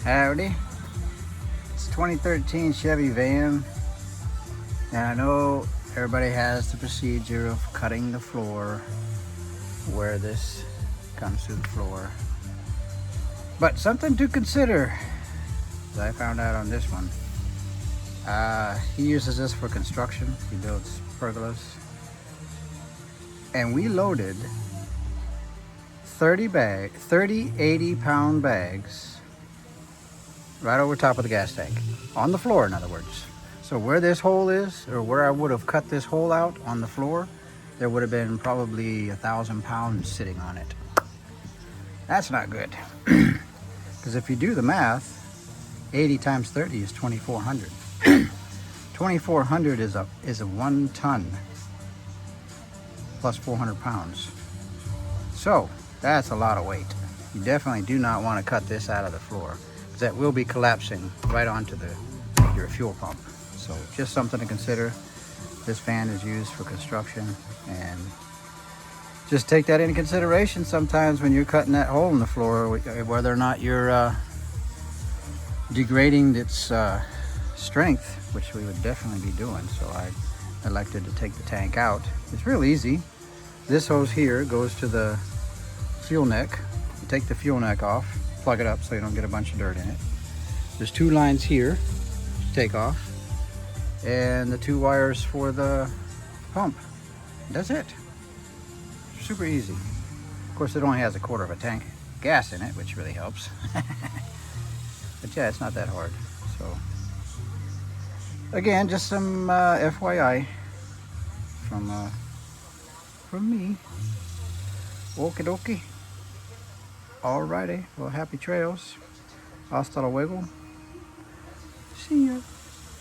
Howdy. It's 2013 Chevy van, and I know everybody has the procedure of cutting the floor where this comes through the floor, but something to consider, as I found out on this one. He uses this for construction. He builds pergolas, and we loaded 30 80-pound bags right over top of the gas tank, on the floor, in other words. So where this hole is, or where I would have cut this hole out on the floor, there would have been probably 1,000 pounds sitting on it. That's not good. Because if you do the math, 80 times 30 is 2,400. 2,400 is a 1 ton plus 400 pounds. So that's a lot of weight. You definitely do not want to cut this out of the floor, because that will be collapsing right onto your fuel pump. So just something to consider. This van is used for construction, and just take that into consideration sometimes when you're cutting that hole in the floor, whether or not you're degrading its strength, which we would definitely be doing. So I elected to take the tank out. It's real easy. This hose here goes to the fuel neck. You take the fuel neck off, plug it up so you don't get a bunch of dirt in it. There's 2 lines here to take off, and the 2 wires for the pump. That's it. Super easy. Of course, it only has 1/4 of a tank gas in it, which really helps. But yeah, it's not that hard. So again, just some FYI from me. Okie dokie. Alrighty. Well, happy trails. Hasta luego. See ya.